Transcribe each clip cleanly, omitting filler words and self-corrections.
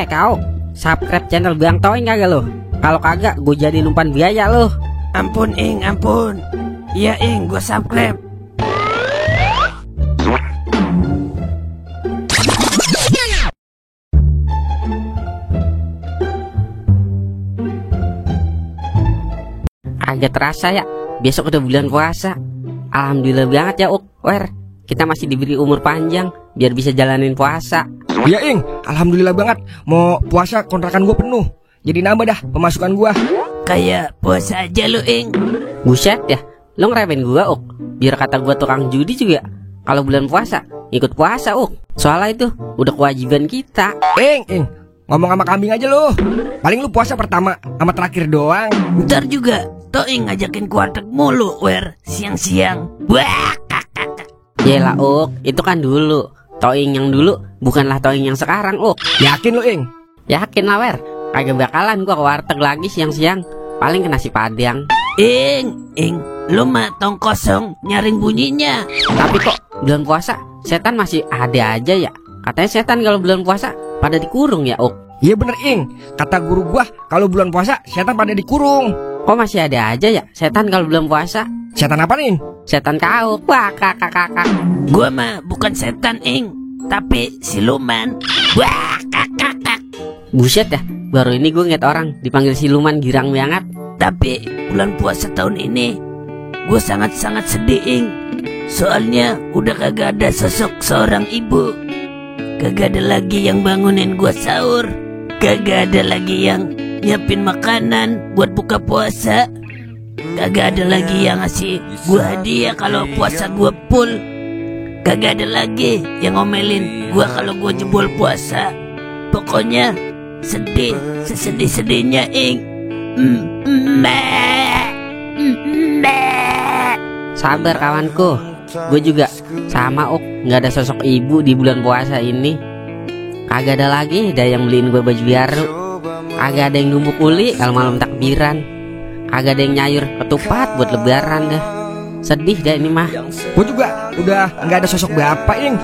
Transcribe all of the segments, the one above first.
Kau, subscribe channel Bang Toing kagak lo? Kalau kagak, gue jadi umpan biaya lo. Ampun Ing, ampun. Iya Ing, gue subscribe. Agak terasa ya, besok udah bulan puasa. Alhamdulillah banget ya Wer. Kita masih diberi umur panjang biar bisa jalanin puasa. Iya Ing, alhamdulillah banget. Mau puasa kontrakan gue penuh, jadi nambah dah pemasukan gue. Kayak puasa aja lu Ing. Buset ya, lo ngeremehin gue biar kata gue tukang judi juga. Kalau bulan puasa, ikut puasa Soalnya itu udah kewajiban kita. Ing, ngomong sama kambing aja lo. Paling lu puasa pertama sama terakhir doang. Ntar juga Toing ngajakin kuartek mulu Wer, siang-siang. Wah, Yelah itu kan dulu. Toing yang dulu bukanlah Toing yang sekarang Yakin lu Ing? Yakin lah Wer. Kagak bakalan gua ke warteg lagi siang-siang. Paling ke nasi padang. Ing, lu mah tong kosong nyaring bunyinya. Tapi kok bulan puasa setan masih ada aja ya? Katanya setan kalau bulan puasa pada dikurung ya Iya bener Ing, kata guru gua kalau bulan puasa setan pada dikurung. Kok masih ada aja ya setan kalau bulan puasa? Setan apa nih? Setan kau. Wah kakak. Gua mah bukan setan Ing, tapi siluman. Wah kakak. Buset ya, baru ini gue ngeliat orang dipanggil siluman girang banget. Tapi bulan puasa tahun ini gue sangat-sangat sedih Ing. Soalnya udah kagak ada sosok seorang ibu. Kagak ada lagi yang bangunin gue sahur. Kagak ada lagi yang nyiapin makanan buat buka puasa. Kagak ada lagi yang ngasih gue hadiah kalau puasa gue full. Kagak ada lagi yang ngomelin gue kalau gue jebol puasa. Pokoknya sedih, sesedih-sedihnya Ing. Sabar kawanku, gue juga sama nggak ada sosok ibu di bulan puasa ini. Kagak ada lagi ada yang beliin gue baju baru. Kagak ada yang numbuk uli kalau malam takbiran. Kagak ada yang nyayur ketupat buat lebaran dah. Sedih dah ini mah. Gue juga udah nggak ada sosok bapak Ing.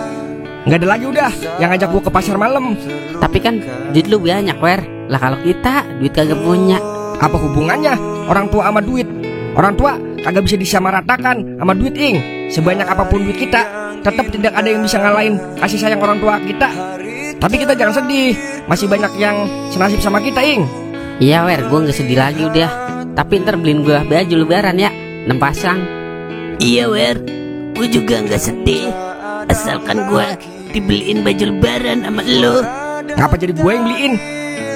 Nggak ada lagi udah yang ngajak gue ke pasar malam. Tapi kan duit lu banyak Wer. Lah kalau kita duit kagak punya. Apa hubungannya orang tua sama duit? Orang tua kagak bisa disamaratakan sama duit Ing. Sebanyak apapun duit kita, tetap tidak ada yang bisa ngalahin kasih sayang orang tua kita. Tapi kita jangan sedih, masih banyak yang senasib sama kita Ing. Iya Wer, gue gak sedih lagi udah. Tapi ntar beliin gue baju lebaran ya, 6 pasang. Iya Wer, gue juga gak sedih asalkan gue dibeliin baju lebaran sama lo. Ngapa jadi gue yang beliin?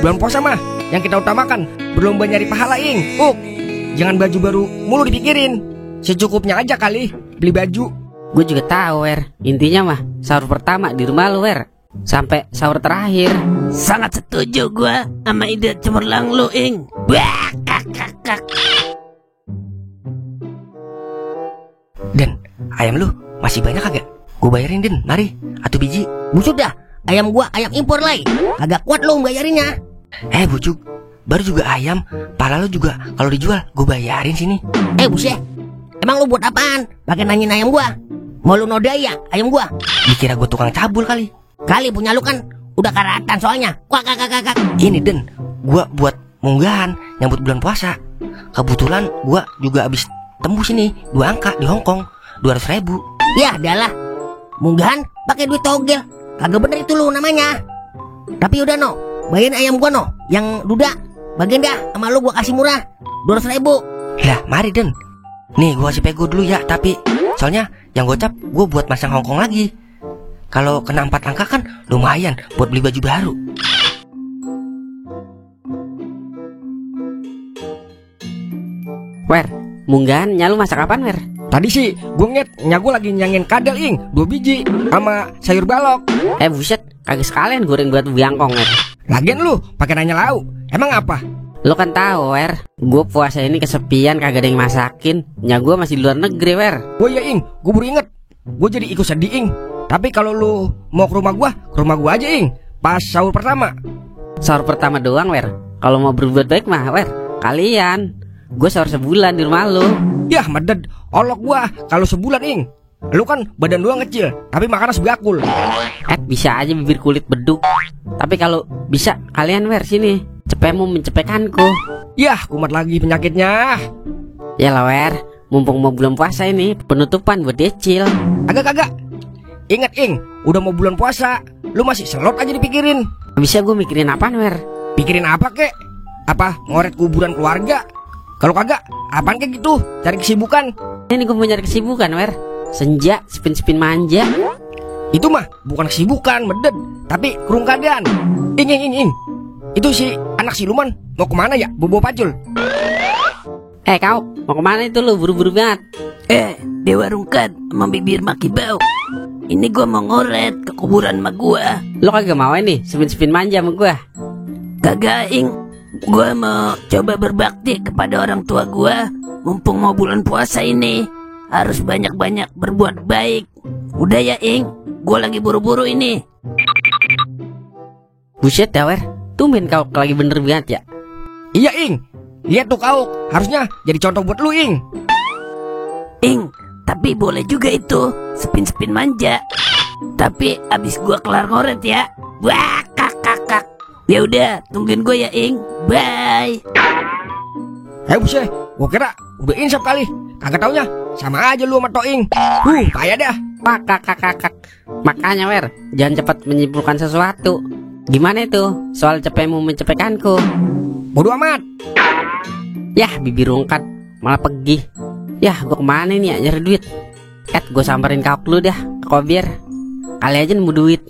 Bulan puasa mah yang kita utamakan berlomba nyari pahala Ing. Jangan baju baru mulu dipikirin. Secukupnya aja kali beli baju. Gue juga tahu Wer, intinya mah sahur pertama di rumah lo Wer, sampai sahur terakhir. Sangat setuju gue sama ide cemerlang lo Ing. Wah kakak. Dan ayam lu masih banyak kagak? Gue bayarin Den, mari, atuh biji. Bucuk dah, ayam gua ayam impor lagi. Agak kuat lo bayarinnya. Bucuk, baru juga ayam, pala lu juga kalau dijual gue bayarin sini. Buset, emang lu buat apaan? Pakai nanyain ayam gua? Mau lu nodai ya ayam gua? Dikira gue tukang cabul kali. Kali punya lu kan udah karatan soalnya. Wah kakak. Ini Den, gue buat munggahan nyambut bulan puasa. Kebetulan gue juga abis tembus ini 2 angka di Hongkong, 200.000. Ya adalah munggahan pakai duit togel. Kagak bener itu lu namanya. Tapi udah no, bayarin ayam gua no, yang duda. Bagian dah sama lu gua kasih murah 200.000. Lah mari Den. Nih gue kasih pego dulu ya. Tapi soalnya yang gocap gue buat masang Hongkong lagi. Kalau kena 4 angka kan lumayan buat beli baju baru. Wer, munggahannya lu masak apaan Wer? Tadi sih gue ngeliat nyagu lagi nyangin kadal Ing 2 biji sama sayur balok. Buset, kagak sekalian goreng buat biangkong Wer. Lagian lu pakai nanya lauk, emang apa? Lu kan tahu Wer, gue puasa ini kesepian kagak ada yang masakin. Gue masih di luar negeri Wer. Oh iya Ing, gue baru inget. Gue jadi ikut sedih Ing. Tapi kalau lu mau ke rumah gua aja Ing. Pas sahur pertama. Sahur pertama doang Wer. Kalau mau berbuat baik mah Wer, kalian. Gue sahur sebulan di rumah lu. Yah meded, olok gua kalau sebulan Ing. Lu kan badan doang kecil, tapi makanan sebakul. Bisa aja bibir kulit beduk. Tapi kalau Bisa kalian wer sini, cepemu mencepekanku. Yah, kumat lagi penyakitnya. Ya lah wer, mumpung mau bulan puasa ini, penutupan buat decil. Agak-agak. Ingat Ing, udah mau bulan puasa, lu masih selot aja dipikirin. Bisa gue mikirin apaan wer? Pikirin apa kek? Apa ngoret kuburan keluarga? Kalau kagak, apaan kayak gitu? Cari kesibukan. Ini gue mau nyari kesibukan wer. Senja, spin-spin manja. Itu mah bukan kesibukan, meded, tapi kerungkadan. Ing. Itu si anak siluman mau kemana ya? Bobo pacul. Kau mau kemana itu lu? Buru-buru banget. Dewa Rungkat sama bibir maki bau. Ini gua mau ngoret ke kuburan mak gua. Lo kagak mau ini spin-spin manja sama gua? Kagak Ing, gua mau coba berbakti kepada orang tua gua. Mumpung mau bulan puasa ini, harus banyak-banyak berbuat baik. Udah ya Ing, gua lagi buru-buru ini. Buset dah wer, tumben kau lagi bener banget ya. Iya Ing, lihat tuh kau, harusnya jadi contoh buat lu Ing. Ing, tapi boleh juga itu spin-spin manja. Tapi abis gua kelar ngoret ya. Wah, kakak. Ya udah, tungguin gua ya Ing. Bye. Buset, gua kira udah insaf kali. Kagak taunya sama aja lu sama Toing. Payah dah. Kakak. Makanya wer, jangan cepat menyimpulkan sesuatu. Gimana itu soal cepemu mencepekanku? Bodoh amat. Yah, bibir rungkat malah pergi. Yah, gua kemana nih ya nyari duit? Gue samperin kau dulu dah ke kobier. Kali aja nemu duit.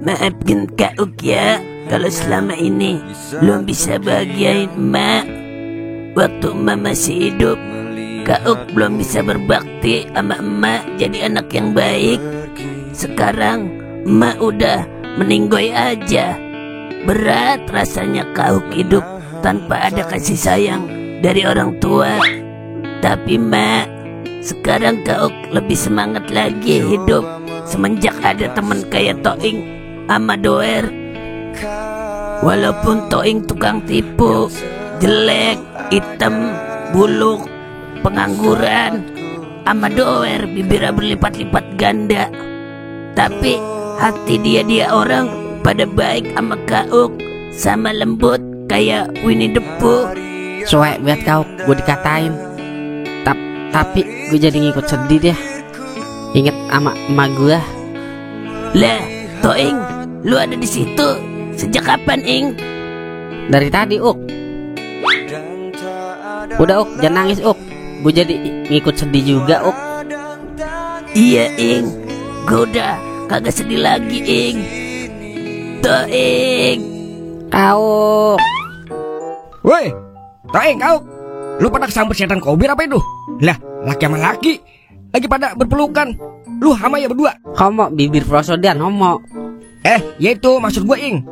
Maafkan Kak Uk ya, kalau selama ini belum bisa bahagiain emak. Waktu emak masih hidup, Kak Uk belum bisa berbakti sama emak jadi anak yang baik. Sekarang emak udah meninggoy aja. Berat rasanya Kak Uk hidup tanpa ada kasih sayang dari orang tua. Tapi mak, sekarang Kak Uk lebih semangat lagi hidup semenjak ada temen kayak Toing sama Doer. Walaupun Toing tukang tipu, jelek, hitam, buluk, pengangguran, sama Doer bibirnya berlipat-lipat ganda, tapi hati dia orang pada baik sama Kak Uk, sama lembut kayak Winnie the Pooh. Soalnya buat kau, gue dikatain. Tapi gue jadi ngikut sedih deh. Ingat sama emak gue. Lah, Toing, lu ada di situ sejak kapan Ing? Dari tadi Uk. Udah Uk, jangan nangis Uk. Gue jadi ngikut sedih juga Uk. Iya Ing, gue udah kagak sedih lagi Ing. Toing, Kau. Woi, Toing kau. Lu pada kesambet setan kobir apa itu? Lah, laki sama laki lagi pada berpelukan. Lu sama ya berdua. Homo, bibir prosodan homo. Ya itu maksud gue Ing.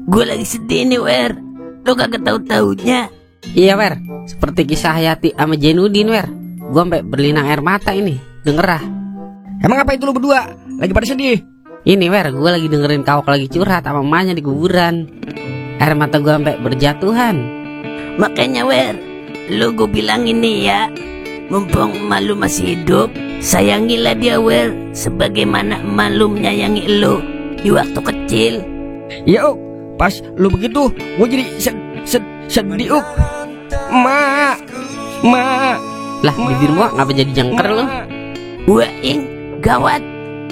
gue lagi sedih nih Wer. Lu kagak tahu-taunya. Iya wer, seperti kisah Hayati sama Jenudin wer. Gue sampai berlinang air mata ini denger ah. Emang apa itu lu berdua lagi pada sedih? Ini wer, gue lagi dengerin kau lagi curhat sama emaknya di kuburan. Air mata gue sampai berjatuhan. Makanya Wer, lu gue bilang ini ya, mumpung emak lu masih hidup, sayangilah dia Wer, sebagaimana emak lu menyayangi lu di waktu kecil. Ya Uk, pas lu begitu gue jadi sedih Uk. Ma. Lah bibirmu ngapa jadi jengker lu? Wah Ing, gawat.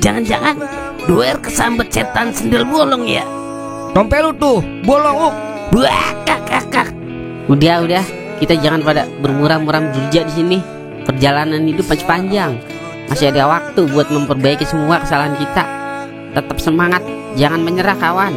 Jangan-jangan Doer kesambet setan sendal bolong ya? Tompel lu tuh bolong Uk. Wah kakak. Udah, kita jangan pada bermuram-muram durja di sini. Perjalanan hidup masih panjang. Masih ada waktu buat memperbaiki semua kesalahan kita. Tetap semangat, jangan menyerah kawan.